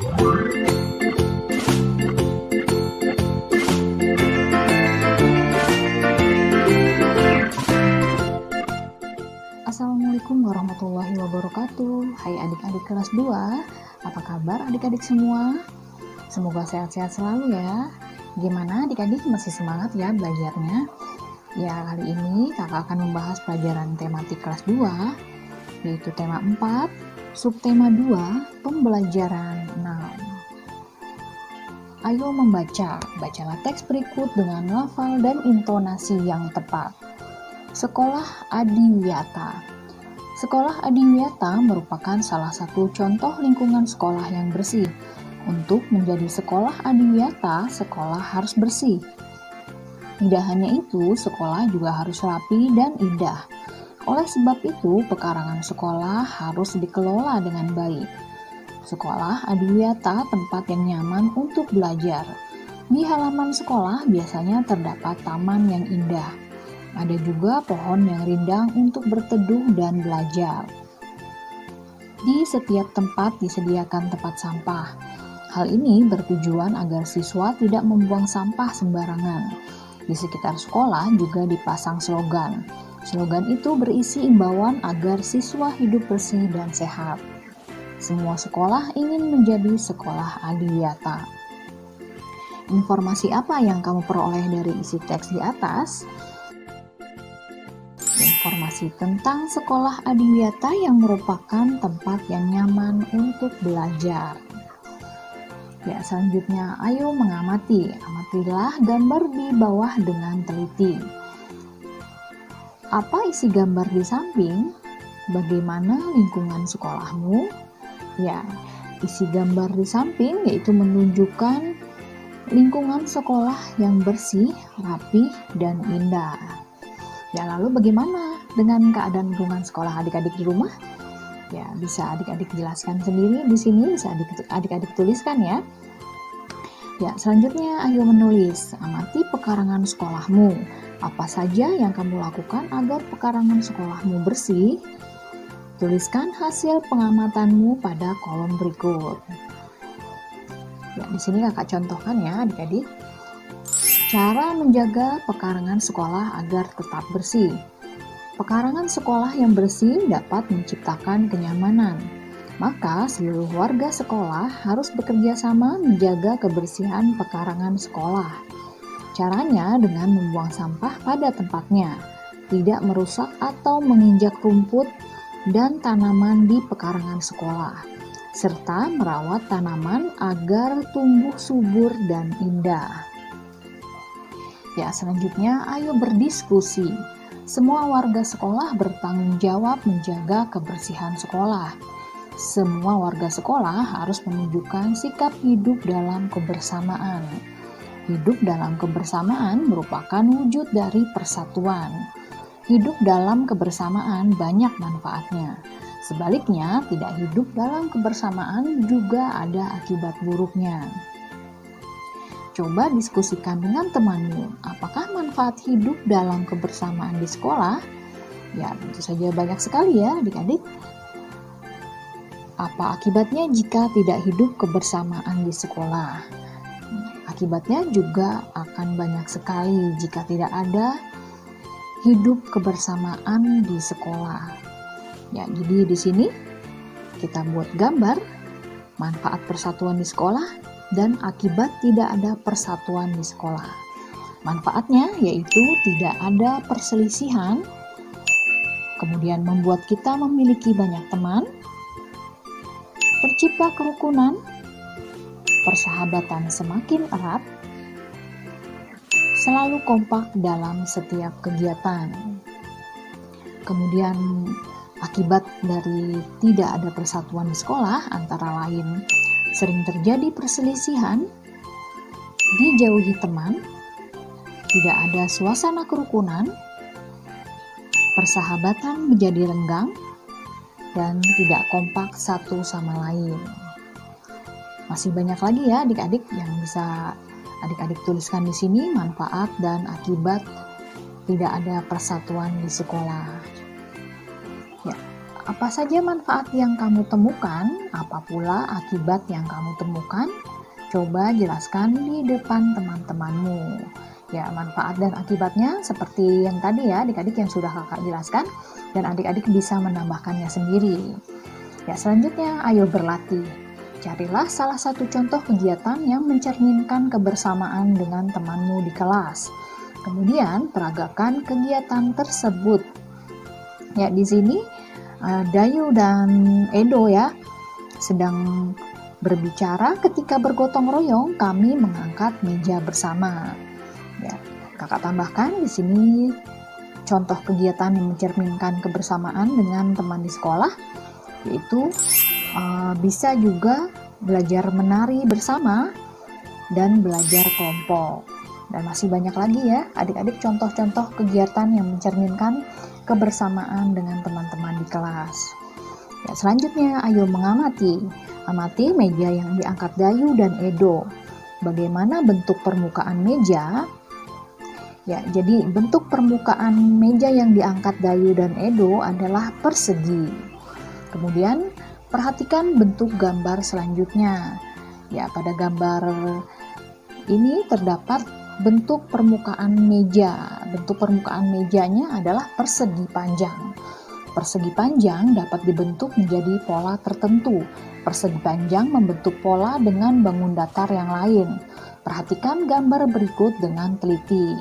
Assalamualaikum warahmatullahi wabarakatuh. Hai adik-adik kelas 2, apa kabar adik-adik semua? Semoga sehat-sehat selalu ya. Gimana adik-adik, masih semangat ya belajarnya? Ya, kali ini kakak akan membahas pelajaran tematik kelas 2, yaitu tema 4, subtema 2, pembelajaran noun. Ayo membaca, bacalah teks berikut dengan lafal dan intonasi yang tepat. Sekolah Adiwiyata. Sekolah Adiwiyata merupakan salah satu contoh lingkungan sekolah yang bersih. Untuk menjadi sekolah Adiwiyata, sekolah harus bersih. Tidak hanya itu, sekolah juga harus rapi dan indah. Oleh sebab itu, pekarangan sekolah harus dikelola dengan baik. Sekolah Adiwiyata tempat yang nyaman untuk belajar. Di halaman sekolah biasanya terdapat taman yang indah. Ada juga pohon yang rindang untuk berteduh dan belajar. Di setiap tempat disediakan tempat sampah. Hal ini bertujuan agar siswa tidak membuang sampah sembarangan. Di sekitar sekolah juga dipasang slogan. Slogan itu berisi imbauan agar siswa hidup bersih dan sehat. Semua sekolah ingin menjadi sekolah Adiwiyata. Informasi apa yang kamu peroleh dari isi teks di atas? Informasi tentang sekolah Adiwiyata yang merupakan tempat yang nyaman untuk belajar. Ya, selanjutnya ayo mengamati. Amatilah gambar di bawah dengan teliti. Apa isi gambar di samping? Bagaimana lingkungan sekolahmu? Ya, isi gambar di samping yaitu menunjukkan lingkungan sekolah yang bersih, rapi, dan indah. Ya, lalu bagaimana dengan keadaan lingkungan sekolah adik-adik di rumah? Ya, bisa adik-adik jelaskan sendiri di sini, bisa adik-adik tuliskan ya. Ya, selanjutnya ayo menulis. Amati pekarangan sekolahmu. Apa saja yang kamu lakukan agar pekarangan sekolahmu bersih? Tuliskan hasil pengamatanmu pada kolom berikut. Ya, di sini kakak contohkan ya adik-adik. Cara menjaga pekarangan sekolah agar tetap bersih. Pekarangan sekolah yang bersih dapat menciptakan kenyamanan. Maka seluruh warga sekolah harus bekerja sama menjaga kebersihan pekarangan sekolah. Caranya dengan membuang sampah pada tempatnya, tidak merusak atau menginjak rumput dan tanaman di pekarangan sekolah, serta merawat tanaman agar tumbuh subur dan indah. Ya, selanjutnya ayo berdiskusi. Semua warga sekolah bertanggung jawab menjaga kebersihan sekolah. Semua warga sekolah harus menunjukkan sikap hidup dalam kebersamaan. Hidup dalam kebersamaan merupakan wujud dari persatuan. Hidup dalam kebersamaan banyak manfaatnya. Sebaliknya, tidak hidup dalam kebersamaan juga ada akibat buruknya. Coba diskusikan dengan temanmu, apakah manfaat hidup dalam kebersamaan di sekolah? Ya, tentu saja banyak sekali ya adik-adik. Apa akibatnya jika tidak hidup kebersamaan di sekolah? Akibatnya juga akan banyak sekali jika tidak ada hidup kebersamaan di sekolah. Ya, jadi di sini kita buat gambar manfaat persatuan di sekolah dan akibat tidak ada persatuan di sekolah. Manfaatnya yaitu tidak ada perselisihan, kemudian membuat kita memiliki banyak teman, tercipta kerukunan, persahabatan semakin erat, selalu kompak dalam setiap kegiatan. Kemudian akibat dari tidak ada persatuan di sekolah antara lain sering terjadi perselisihan, dijauhi teman, tidak ada suasana kerukunan, persahabatan menjadi renggang, dan tidak kompak satu sama lain. Masih banyak lagi ya adik-adik yang bisa adik-adik tuliskan di sini manfaat dan akibat tidak ada persatuan di sekolah. Ya, apa saja manfaat yang kamu temukan? Apa pula akibat yang kamu temukan? Coba jelaskan di depan teman-temanmu. Ya, manfaat dan akibatnya seperti yang tadi ya, adik-adik yang sudah kakak jelaskan, dan adik-adik bisa menambahkannya sendiri. Ya, selanjutnya ayo berlatih. Carilah salah satu contoh kegiatan yang mencerminkan kebersamaan dengan temanmu di kelas. Kemudian peragakan kegiatan tersebut. Ya, di sini Dayu dan Edo ya sedang berbicara ketika bergotong royong kami mengangkat meja bersama. Ya, kakak tambahkan di sini contoh kegiatan yang mencerminkan kebersamaan dengan teman di sekolah, yaitu bisa juga belajar menari bersama dan belajar kelompok. Dan masih banyak lagi ya adik-adik contoh-contoh kegiatan yang mencerminkan kebersamaan dengan teman-teman di kelas. Ya, selanjutnya ayo mengamati. Amati meja yang diangkat Dayu dan Edo. Bagaimana bentuk permukaan meja? Ya, jadi bentuk permukaan meja yang diangkat Dayu dan Edo adalah persegi. Kemudian perhatikan bentuk gambar selanjutnya. Ya, pada gambar ini terdapat bentuk permukaan meja. Bentuk permukaan mejanya adalah persegi panjang. Persegi panjang dapat dibentuk menjadi pola tertentu. Persegi panjang membentuk pola dengan bangun datar yang lain. Perhatikan gambar berikut dengan teliti.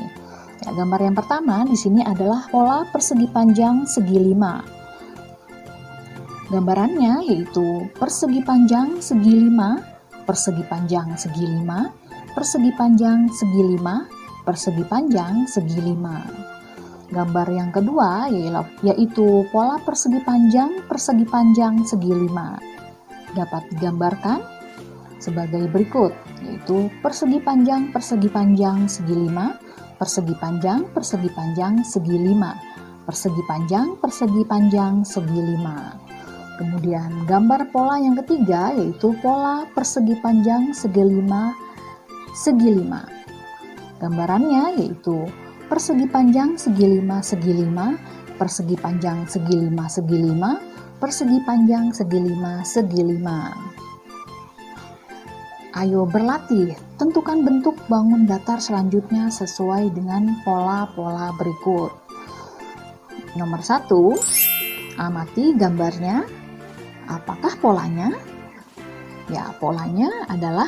Ya, gambar yang pertama di sini adalah pola persegi panjang segi 5. Gambarannya yaitu persegi panjang segi 5, persegi panjang segi 5, persegi panjang segi 5, persegi panjang segi 5. Gambar yang kedua yaitu pola persegi panjang segi 5. Dapat digambarkan sebagai berikut, yaitu persegi panjang segi 5, persegi panjang segi 5, persegi panjang segi 5. Kemudian gambar pola yang ketiga yaitu pola persegi panjang segi 5. Gambarannya yaitu persegi panjang segi 5 segi 5, persegi panjang segi 5 segi 5, persegi panjang segi 5 segi 5. Ayo berlatih, tentukan bentuk bangun datar selanjutnya sesuai dengan pola-pola berikut. Nomor 1, amati gambarnya. Apakah polanya? Ya, polanya adalah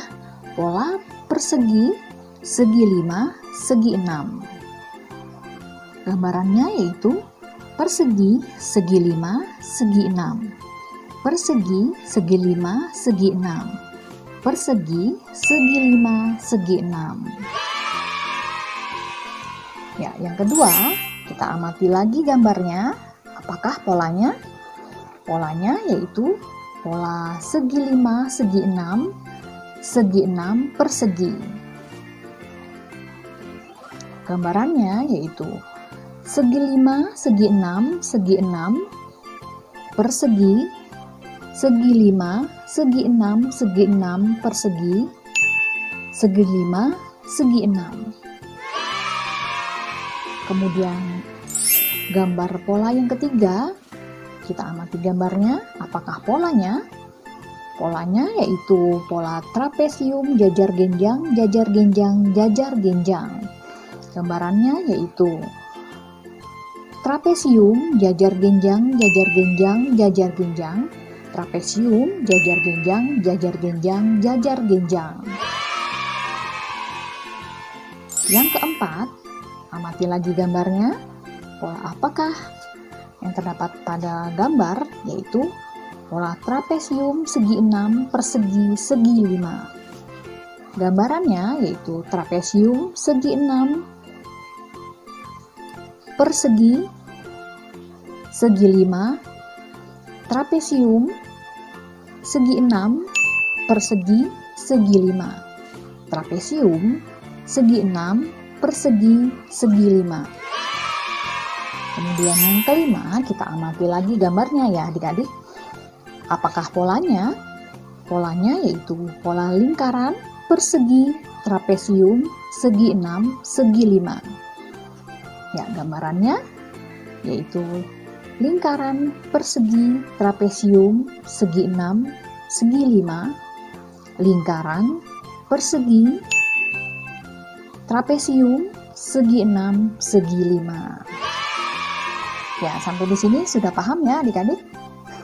pola persegi segi 5 segi 6. Gambarannya yaitu persegi segi 5 segi 6, persegi segi 5 segi 6, persegi segi 5 segi 6. Ya, yang kedua, kita amati lagi gambarnya. Apakah polanya? Polanya yaitu pola segi 5 segi 6, segi 6 persegi. Gambarannya yaitu segi 5 segi 6 segi 6, persegi segi 5 segi 6 segi 6 persegi, segi 5 segi 6. Kemudian gambar pola yang ketiga, kita amati gambarnya. Apakah polanya? Polanya yaitu pola trapesium jajar genjang, jajar genjang, jajar genjang. Gambarannya yaitu trapesium jajar genjang, jajar genjang, jajar genjang, trapesium jajar genjang, jajar genjang, jajar genjang. Yang keempat, amati lagi gambarnya. Pola apakah yang terdapat pada gambar? Yaitu pola trapesium segi 6 persegi segi 5. Gambarannya yaitu trapesium segi 6 persegi segi 5, trapesium segi 6 persegi segi 5, trapesium segi 6 persegi segi 5. Kemudian yang kelima, kita amati lagi gambarnya ya adik-adik. Apakah polanya? Polanya yaitu pola lingkaran persegi trapesium segi 6 segi 5. Ya, gambarannya yaitu lingkaran, persegi, trapesium, segi 6, segi 5, lingkaran, persegi, trapesium, segi 6, segi 5. Ya, sampai di sini sudah paham ya adik-adik?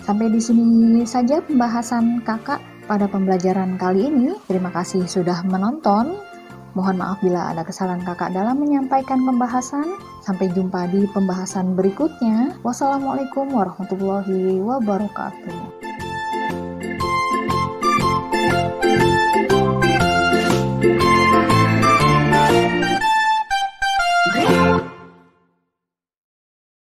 Sampai di sini saja pembahasan kakak pada pembelajaran kali ini. Terima kasih sudah menonton. Mohon maaf bila ada kesalahan kakak dalam menyampaikan pembahasan. Sampai jumpa di pembahasan berikutnya. Wassalamualaikum warahmatullahi wabarakatuh.